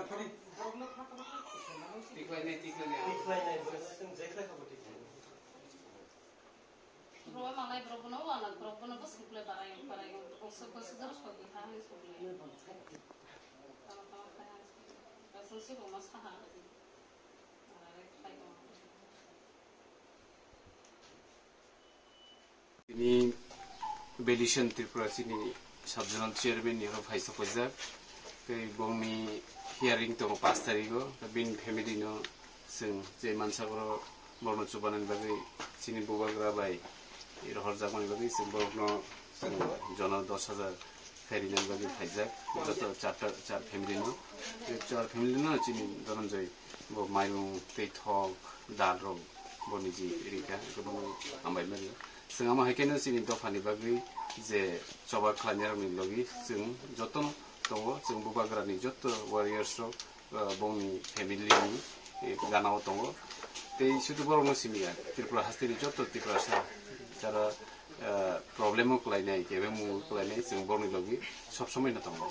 Roy malai brobono wala brobono bos kuple barai also consider for the time is Asal ko mas kaha. Ini Belisian Tripura sini Subjournal Chairman ni Rob Haisa Pajak. Kei bongni hearing to 5 tariko. Bin family no sing je mansagro borno chubanan bagi sini bubagra bai. Ir horjakmani bagi sing borno sing jona 10,000 ferinan bagi Pajak. Joto 4 family no. 4 family no sini donjoi bo mailung tei thok dalro boniji rika gobo ambai mari. Sengama haikeno sini dofani bagi je coba khlanyar ni logi sing joton tongo sing bubagrani joto warriors ro bongni family ni ganao tongo tei sudu borno simia Tripura hastiri joto Tripura sa jara problemo klainai kebe mu klainai sing borni logi sob somoi na tongo